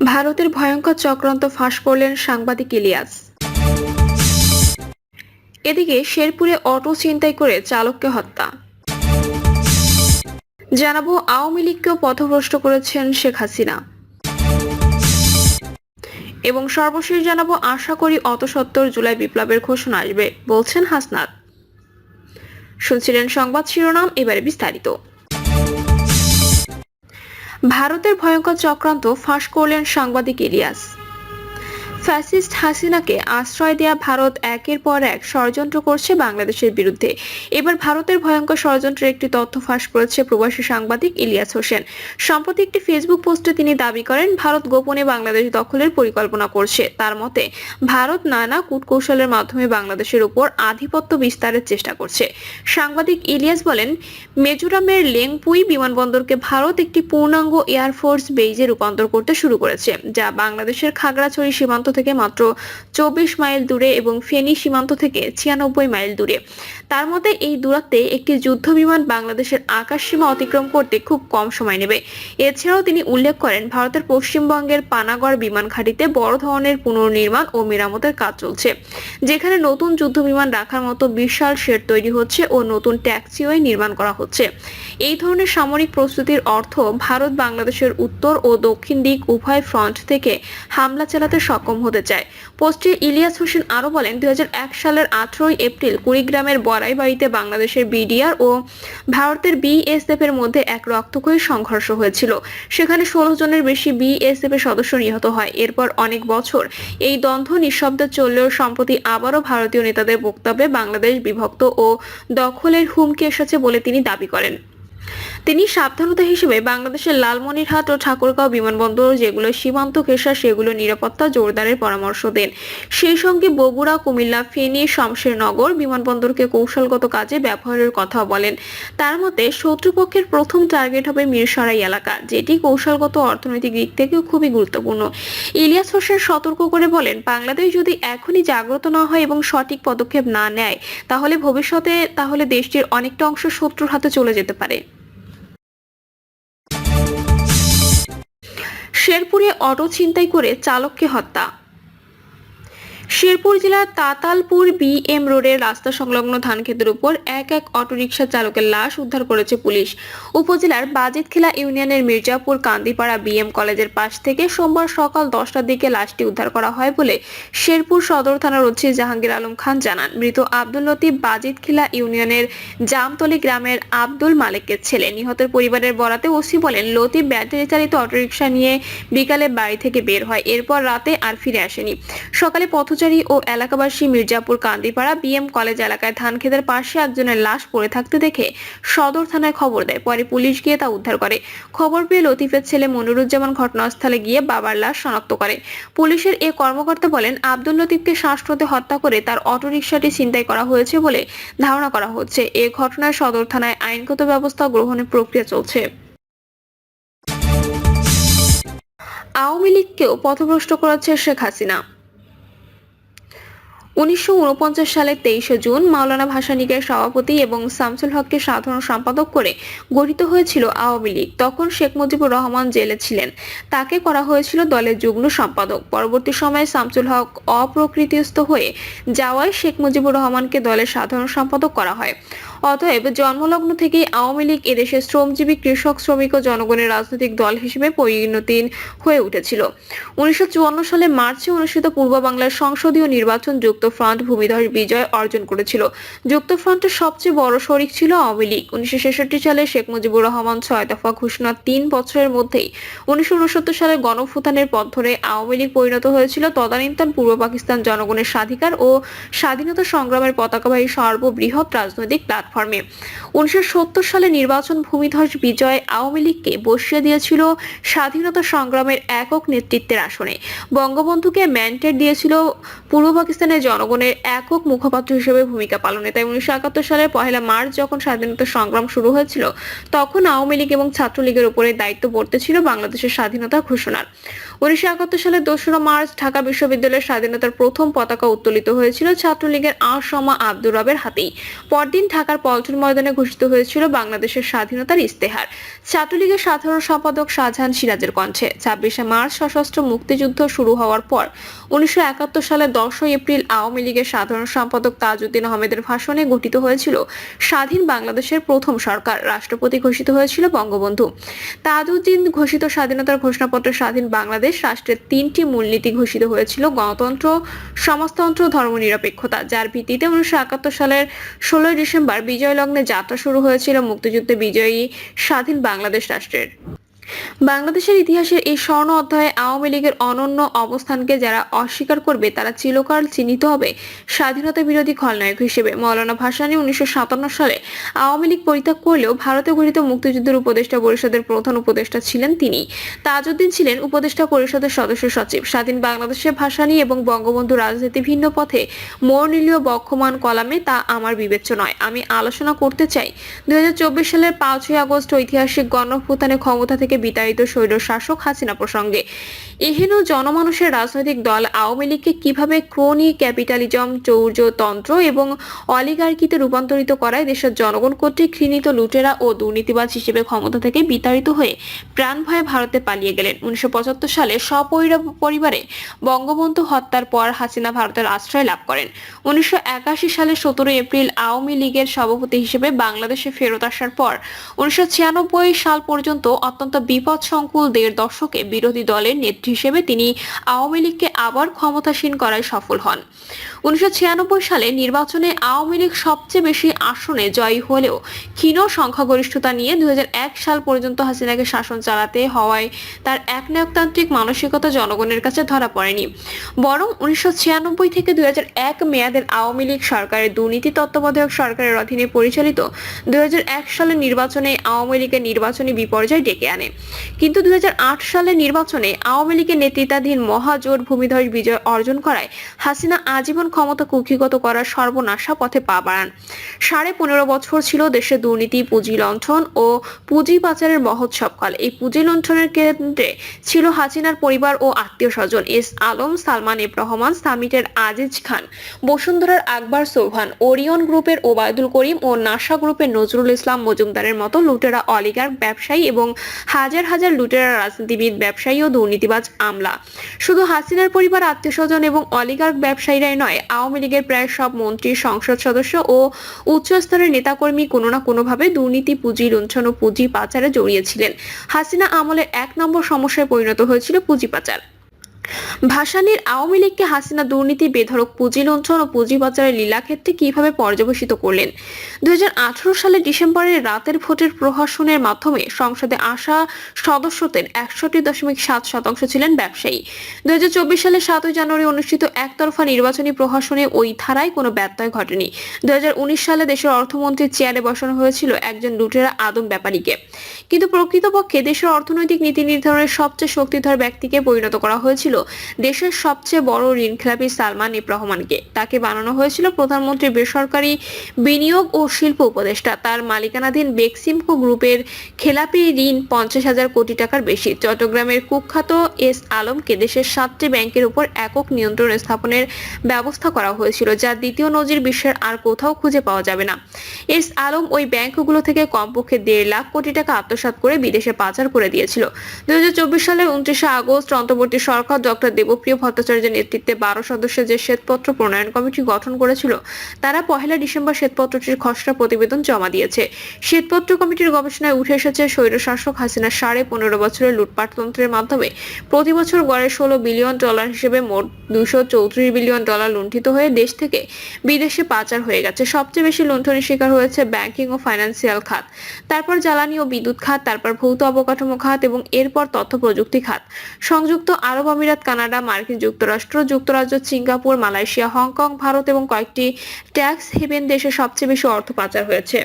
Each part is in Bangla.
ভারতের ভয়ঙ্কর চক্রান্ত ফাঁস করলেন সাংবাদিক ইলিয়াস। এদিকে শেরপুরে অটো ছিনতাই করে চালককে হত্যা। জানাবো আওয়ামী লীগকেও পথভ্রষ্ট করেছেন শেখ হাসিনা। এবং সর্বশেষ জানাবো আশা করি অতঃসত্ত্বর জুলাই বিপ্লবের ঘোষণা আসবে বলছেন হাসনাত। শুনছিলেন সংবাদ শিরোনাম, এবারে বিস্তারিত। ভারতের ভয়ঙ্কর চক্রান্ত ফাঁস করলেন সাংবাদিক ইলিয়াস। ফ্যাসিস্ট হাসিনাকে আশ্রয় দেয়া ভারত একের পর এক ষড়যন্ত্র করছে বাংলাদেশের বিরুদ্ধে। এবার ভারতের ভয়ঙ্কর ষড়যন্ত্রের একটি তথ্য ফাঁস করেছে প্রবাসী সাংবাদিক ইলিয়াস হোসেন। সম্প্রতি একটি ফেসবুক পোস্টে তিনি দাবি করেন ভারত গোপনে বাংলাদেশ দখলের পরিকল্পনা করছে। তার মতে ভারত নানা কূটকৌশলের মাধ্যমে বাংলাদেশের উপর আধিপত্য বিস্তারের চেষ্টা করছে। সাংবাদিক ইলিয়াস বলেন, মিজোরামের লেংপুই বিমানবন্দরকে ভারত একটি পূর্ণাঙ্গ এয়ারফোর্স বেইজে রূপান্তর করতে শুরু করেছে, যা বাংলাদেশের খাগড়াছড়ি সীমান্ত থেকে মাত্র 24 মাইল দূরে এবং ফেনী সীমান্ত থেকে 96 মাইল দূরে। তার মতে এই দূরত্বে একটি যুদ্ধ বিমান বাংলাদেশের আকাশ সীমা অতিক্রম করতে খুব কম সময় নেবে। এছাড়াও তিনি উল্লেখ করেন ভারতের পশ্চিমবঙ্গের পানাগড় বিমান ঘাঁটিতে বড় ধরনের পুনর্নির্মাণ ও মেরামতের কাজ চলছে, যেখানে নতুন যুদ্ধ বিমান রাখার মতো বিশাল শেড তৈরি হচ্ছে ও নতুন ট্যাক্সিওয়ে নির্মাণ করা হচ্ছে। এই ধরনের সামরিক প্রস্তুতির অর্থ ভারত বাংলাদেশের উত্তর ও দক্ষিণ দিক উভয় ফ্রন্ট থেকে হামলা চালাতে সক্ষম হতে চায়। পোস্টে ইলিয়াস হোসেন আরো বলেন, 2001 সালের 18 এপ্রিল কুড়িগ্রামের বড়াইবাড়িতে বাংলাদেশের বিডিআর ও ভারতের বিএসএফ এর মধ্যে এক রক্তক্ষয়ী সংঘর্ষ হয়েছিল। সেখানে 16 জনের বেশি বিএসএফ এর সদস্য নিহত হয়। এরপর অনেক বছর এই দ্বন্দ্ব নিঃশব্দে চললেও সম্প্রতি আবারও ভারতীয় নেতাদের বক্তব্যে বাংলাদেশ বিভক্ত ও দখলের হুমকি এসেছে বলে তিনি দাবি করেন। তিনি সাবধানতা হিসেবে বাংলাদেশের লালমনিরহাট ও ঠাকুরগাঁও বিমানবন্দর যেগুলো সীমান্ত ঘেঁষা সেগুলো নিরাপত্তা জোরদারের পরামর্শ দেন। সেই সঙ্গে বগুড়া, কুমিল্লা, ফেনী, শমশেরনগর বিমানবন্দরকে কৌশলগত কাজে ব্যবহারের কথা বলেন। তার মতে শত্রুপক্ষের প্রথম টার্গেট হবে মিরসরাই এলাকা, যেটি কৌশলগত অর্থনৈতিক দিক থেকেও খুবই গুরুত্বপূর্ণ। ইলিয়াস হোসেন সতর্ক করে বলেন, বাংলাদেশ যদি এখনই জাগ্রত না হয় এবং সঠিক পদক্ষেপ না নেয় তাহলে দেশটির অনেকটা অংশ শত্রুর হাতে চলে যেতে পারে। শেরপুরে অটো ছিনতাই করে চালককে হত্যা। শেরপুর জেলার তাতালপুর বিএম রোডের রাস্তা সংলগ্ন ধানক্ষেতের উপর এক অটোরিকশা চালকের লাশ উদ্ধার করেছে পুলিশ। উপজেলার বাজিতখিলা ইউনিয়নের মির্জাপুর কান্দিপাড়া বিএম কলেজের পাশ থেকে সোমবার সকাল 10টার দিকে লাশটি উদ্ধার করা হয় বলে শেরপুর সদর থানার ওসি জাহাঙ্গীর আলম খান জানান। মৃত আব্দুল লতিফ বাজিতখিলা ইউনিয়নের জামতলী গ্রামের আব্দুল মালিকের ছেলে। নিহতের পরিবারের বরাতে ওসি বলেন, লতিফ ব্যাটারি চালিত অটোরিকশা নিয়ে বিকালে বাড়ি থেকে বের হয়, এরপর রাতে আর ফিরে আসেনি। সকালে পথচারী ও এলাকাবাসী মির্জাপুর কান্দিপাড়া বিএম কলেজ এলাকায় ধানক্ষেতের পাশে একজনের লাশ পড়ে থাকতে দেখে সদর থানায় খবর দেয়। পরে পুলিশ গিয়ে তা উদ্ধার করে। খবর পেয়ে লতিফের ছেলে মনিরুজ্জামান ঘটনাস্থলে গিয়ে বাবার লাশ শনাক্ত করে। পুলিশের এ কর্মকর্তা বলেন, আব্দুল লতিফকে শ্বাসরোধে হত্যা করে তার অটোরিকশাটি ছিনতাই করা হয়েছে বলে ধারণা করা হচ্ছে। এ ঘটনায় সদর থানায় আইনগত ব্যবস্থা গ্রহণের প্রক্রিয়া চলছে। আওয়ামী লীগকেও পথভ্রষ্ট করেছে শেখ হাসিনা। 1949 সালের 23শে জুন মাওলানা ভাসানীকে সভাপতি এবং শামসুল হককে সাধারণ সম্পাদক করে গঠিত হয়েছিল আওয়ামী লীগ। তখন শেখ মুজিবুর রহমান জেলে ছিলেন, তাকে করা হয়েছিল দলের যুগ্ম সম্পাদক। পরবর্তী সময়ে শামসুল হক অপ্রকৃতিস্থ হয়ে যাওয়ায় শেখ মুজিবুর রহমানকে দলের সাধারণ সম্পাদক করা হয়। অতএব জন্মলগ্ন থেকেই আওয়ামী লীগ এদেশের শ্রমজীবী কৃষক, শ্রমিক ও জনগণের রাজনৈতিক দল হিসেবে পরিণত হয়ে উঠেছিল। 1954 সালে মার্চে অনুষ্ঠিত পূর্ব বাংলার সংসদীয় নির্বাচন যুক্তফ্রন্ট ভূমিধস বিজয় অর্জন করেছিল। যুক্তফ্রন্টের সবচেয়ে বড় শরিক ছিল আওয়ামী লীগ। 1966 সালে শেখ মুজিবুর রহমান 6 দফা ঘোষণার 3 বছরের মধ্যেই 1969 সালে গণঅভ্যুত্থানের পথ ধরে আওয়ামী লীগ পরিণত হয়েছিল তদানীন্তন পূর্ব পাকিস্তান জনগণের স্বাধিকার ও স্বাধীনতা সংগ্রামের পতাকাবাহী সর্ববৃহৎ রাজনৈতিক প্ল্যাটফর্মে। 1970 সালে নির্বাচন ভূমিধস বিজয় আওয়ামী লীগকে বসিয়ে দিয়েছিল স্বাধীনতা সংগ্রামের একক নেতৃত্বের আসনে। বঙ্গবন্ধুকে ম্যান্ডেট দিয়েছিল পূর্ব পাকিস্তানের জনগণের একক মুখপাত্র হিসেবে ভূমিকা পালনে। তাই 1971 সালের 1 মার্চ যখন স্বাধীনতা সংগ্রাম শুরু হয়েছিল, তখন আওয়ামী লীগ এবং ছাত্রলীগের উপরে দায়িত্ব পড়তেছিল বাংলাদেশের স্বাধীনতা ঘোষণার। 1971 সালের 2রা মার্চ ঢাকা বিশ্ববিদ্যালয়ের স্বাধীনতার প্রথম পতাকা উত্তোলিত হয়েছিল ছাত্রলীগের আশমা আব্দুর রবের হাতেই। পরদিন ঢাকার পল্টন ময়দানে ঘোষিত হয়েছিল বাংলাদেশের স্বাধীনতার ইস্তেহার ছাত্রলীগের সাধারণ সম্পাদক শাহজাহান সিরাজের কণ্ঠে। 26শে মার্চ সশস্ত্র মুক্তিযুদ্ধ শুরু হওয়ার পর 1971 সালের 10 এপ্রিল আওয়ামী লীগের সাধারণ সম্পাদক তাজউদ্দিন আহমেদের ভাষণে গঠিত হয়েছিল স্বাধীন বাংলাদেশের প্রথম সরকার। রাষ্ট্রপতি ঘোষিত হয়েছিল বঙ্গবন্ধু। তাজউদ্দিন ঘোষিত স্বাধীনতার ঘোষণাপত্রে স্বাধীন বাংলাদেশ রাষ্ট্রের 3টি মূলনীতি ঘোষিত হয়েছিল: গণতন্ত্র, সমাজতন্ত্র, ধর্মনিরপেক্ষতা, যার ভিত্তিতে 1971 সালের 16 ডিসেম্বর বিজয় লগ্নে যাত্রা শুরু হয়েছিল মুক্তিযুদ্ধে বিজয়ী স্বাধীন বাংলাদেশ রাষ্ট্রের। বাংলাদেশের ইতিহাসের এই স্বর্ণ অধ্যায়ে আওয়ামী লীগের অনন্য অবস্থানকে যারা অস্বীকার করবে তারা চিরকাল চিহ্নিত হবে স্বাধীনতা বিরোধী খলনায়ক হিসেবে। মওলানা ভাসানী 1957 সালে আওয়ামী লীগ পরিত্যাগ করলেও ভারতে গঠিত মুক্তিযুদ্ধের উপদেষ্টা পরিষদের প্রধান উপদেষ্টা ছিলেন তিনি। তাজউদ্দিন ছিলেন উপদেষ্টা পরিষদের সদস্য সচিব। স্বাধীন বাংলাদেশে ভাসানী এবং বঙ্গবন্ধু রাজনীতি ভিন্ন পথে মোড় নিলেও বক্ষমান কলামে তা আমার বিবেচ্য নয়। আমি আলোচনা করতে চাই 2024 সালের 5ই আগস্ট ঐতিহাসিক গণঅভ্যুত্থানে ক্ষমতা থেকে বিতাড়িত স্বৈর শাসক হাসিনা প্রসঙ্গে। এহেন জনমানুষের রাজনৈতিক দল আওয়ামী লীগকে কিভাবে ক্রোনি ক্যাপিটালিজম, চৌর্যতন্ত্র এবং অলিগার্কিতে রূপান্তরিত করায় দেশের জনগণ কর্তৃক ঘৃণিত লুটেরা ও দুর্নীতিবাজ হিসেবে ক্ষমতা থেকে বিতাড়িত হয়ে প্রাণ ভয়ে ভারতে পালিয়ে গেলেন। 1975 সালে সপরিবারে বঙ্গবন্ধু হত্যার পর হাসিনা ভারতের আশ্রয় লাভ করেন। 1981 সালের 17 এপ্রিল আওয়ামী লীগের সভাপতি হিসেবে বাংলাদেশে ফেরত আসার পর 1996 সাল পর্যন্ত অত্যন্ত বিপদসংকুল 1.5 দশকে বিরোধী দলের নেত্রী হিসেবে তিনি আওয়ামী লীগকে আবার ক্ষমতাসীন করায় সফল হন। 1996 সালে নির্বাচনে আওয়ামী লীগ সবচেয়ে বেশি আসনে জয়ী হলেও ক্ষীণ সংখ্যাগরিষ্ঠতা নিয়ে 2001 সাল পর্যন্ত হাসিনাকে শাসন চালাতে হওয়ায় তার একনায়কতান্ত্রিক মানসিকতা জনগণের কাছে ধরা পড়েনি। বরং 1996 থেকে 2001 মেয়াদের আওয়ামী লীগ সরকারের দুর্নীতি তত্ত্বাবধায়ক সরকারের অধীনে পরিচালিত 2001 সালের নির্বাচনে আওয়ামী লীগের নির্বাচনী বিপর্যয় ডেকে আনে। কিন্তু 2008 সালের নির্বাচনে আওয়ামী লীগের নেতৃত্বাধীন মহাজোট ভূমিধস বিজয় অর্জন করায় হাসিনা আজীবন ক্ষমতা কুক্ষিগত করার সর্বনাশা পথে পা বাড়ান। 15.5 বছর ছিল দেশে দুর্নীতি, পুঁজি লুণ্ঠন ও পুঁজি পাচারের মহোৎসবকাল। এই পুঁজি লুণ্ঠনের কেন্দ্রে ছিল হাসিনার পরিবার ও আত্মীয় স্বজন। এস আলম, সালমান এফ রহমান, সামিটের আজিজ খান, বসুন্ধরার আকবর সোবহান, ওরিয়ন গ্রুপের ওবায়দুল করিম ও নাসা গ্রুপের নজরুল ইসলাম মজুমদারের মতো লুটেরা অলিগার্ক ব্যবসায়ী এবং হাজার হাজার লুটেরা রাজনীতিবিদ, ব্যবসায়ী ও দুর্নীতিবাজ আমলা। শুধু হাসিনার পরিবার, আত্মীয় স্বজন এবং অলিগার্ক ব্যবসায়ীরাই নয়, আওয়ামী লীগের প্রায় সব মন্ত্রী, সংসদ সদস্য ও উচ্চ স্তরের নেতাকর্মী কোনো না কোনোভাবে দুর্নীতি, পুঁজি লুণ্ঠন ও পুঁজি পাচারে জড়িয়েছিলেন। হাসিনা আমলের 1 নম্বর সমস্যায় পরিণত হয়েছিল পুঁজি পাচার। ভাসানীর আওয়ামী লীগকে হাসিনা দুর্নীতি, বেধড়ক পুঁজি লুণ্ঠন ও পুঁজি পাচারের লীলাক্ষেত্রে কিভাবে পর্যবেসিত করলেন? 2018 সালের ডিসেম্বরের রাতের ভোটের প্রহসনের মাধ্যমে সংসদে আসা সদস্যদের 61.7% ছিলেন ব্যবসায়ী। 2024 সালের 7 জানুয়ারি অনুষ্ঠিত একতরফা নির্বাচনী প্রহসনে ওই ধারায় কোনো ব্যত্যয় ঘটেনি। 2019 সালে দেশের অর্থমন্ত্রীর চেয়ারে বসানো হয়েছিল একজন লুটেরা আদম ব্যাপারীকে। কিন্তু প্রকৃতপক্ষে দেশের অর্থনৈতিক নীতি নির্ধারণের সবচেয়ে শক্তিধর ব্যক্তিকে পরিণত করা হয়েছিল দেশের সবচেয়ে বড় ঋণখেলাপি সালমান এফ রহমানকে। তাকে বানানো হয়েছিল প্রধানমন্ত্রীর বেসরকারি বিনিয়োগ ও শিল্প উপদেষ্টা। তার মালিকানাধীন বেক্সিমকো গ্রুপের খেলাপি ঋণ 50,000 কোটি টাকার বেশি। চট্টগ্রামের কুখ্যাত এস আলমকে দেশের 7টি ব্যাংকের উপর একক নিয়ন্ত্রণ স্থাপনের ব্যবস্থা করা হয়েছিল, যার দ্বিতীয় নজির বিশ্বের আর কোথাও খুঁজে পাওয়া যাবে না। এস আলম ওই ব্যাংকগুলো থেকে কমপক্ষে 1.5 লাখ কোটি টাকা আত্মসাৎ করে বিদেশে পাচার করে দিয়েছিল। 2024 সালের 29 আগস্ট অন্তর্বর্তী সরকার ডক্টর দেবপ্রিয় ভট্টাচার্যের নেতৃত্বে 12 সদস্যের যে শ্বেতপত্র প্রণয়ন কমিটি গঠন করেছিল, তারা 1 ডিসেম্বর শ্বেতপত্রটির খসড়া প্রতিবেদন জমা দিয়েছে। শ্বেতপত্র কমিটির গবেষণায় উঠে এসেছে স্বৈরশাসক হাসিনার 15.5 বছরের লুটপাটতন্ত্রের মাধ্যমে প্রতি বছর গড়ে $16 বিলিয়ন হিসেবে মোট $234 বিলিয়ন লুণ্ঠিত হয়ে দেশ থেকে বিদেশে পাচার হয়ে গেছে। সবচেয়ে বেশি লুণ্ঠনের শিকার হয়েছে ব্যাংকিং ও ফাইন্যান্সিয়াল খাত, তারপর জ্বালানি ও বিদ্যুৎ খাত, তারপর ভৌত অবকাঠামো খাত এবং এরপর তথ্য প্রযুক্তি খাত। সংযুক্ত আরব আমিরাত, কানাডা, মার্কিন যুক্তরাষ্ট্র, যুক্তরাজ্য, সিঙ্গাপুর, মালয়েশিয়া, হংকং, ভারত এবং কয়েকটি ট্যাক্স হেভেন দেশে সবচেয়ে বেশি অর্থ পাচার হয়েছে।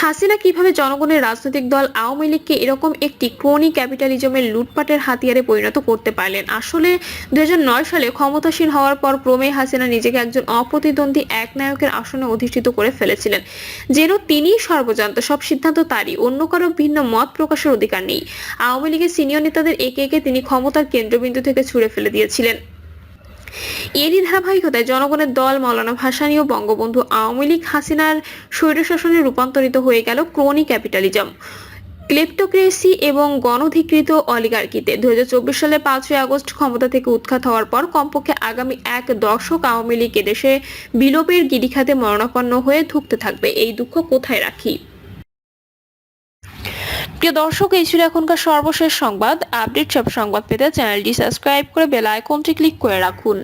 হাসিনা কিভাবে জনগণের রাজনৈতিক দল আওয়ামী লীগকে এরকম একটি ক্রোনি ক্যাপিটালিজমের লুটপাটের হাতিয়ারে পরিণত করতে পারলেন? আসলে 2009 সালে ক্ষমতাসীন হওয়ার পর ক্রমেই হাসিনা নিজেকে একজন অপ্রতিদ্বন্দ্বী একনায়কের আসনে অধিষ্ঠিত করে ফেলেছিলেন, যেন তিনিই সর্বজান্ত, সব সিদ্ধান্ত তারই, অন্য কারো ভিন্ন মত প্রকাশের অধিকার নেই। আওয়ামী লীগের সিনিয়র নেতাদের একে একে তিনি ক্ষমতার কেন্দ্রবিন্দু থেকে ছুড়ে ফেলে দিয়েছিলেন। এরই ধারাবাহিকতায় জনগণের দল মাওলানা ভাসানী ও বঙ্গবন্ধু আওয়ামী লীগ হাসিনার স্বৈরশাসনে রূপান্তরিত হয়ে গেল ক্রোনি ক্যাপিটালিজম, ক্লেপ্টোক্রেসি এবং গণধিকৃত অলিগার্কিতে। 2024 সালে 5ই আগস্ট ক্ষমতা থেকে উৎখাত হওয়ার পর কমপক্ষে আগামী এক দশক আওয়ামী লীগ এদেশে বিলোপের গিরিখাতে মরণাপন্ন হয়ে ধুঁকতে থাকবে। এই দুঃখ কোথায় রাখি? প্রিয় দর্শক, এই ছিল এখনকার সর্বশেষ সংবাদ। আপডেট সব সংবাদ পেতে চ্যানেলটি সাবস্ক্রাইব করে বেল আইকনটি ক্লিক করে রাখুন।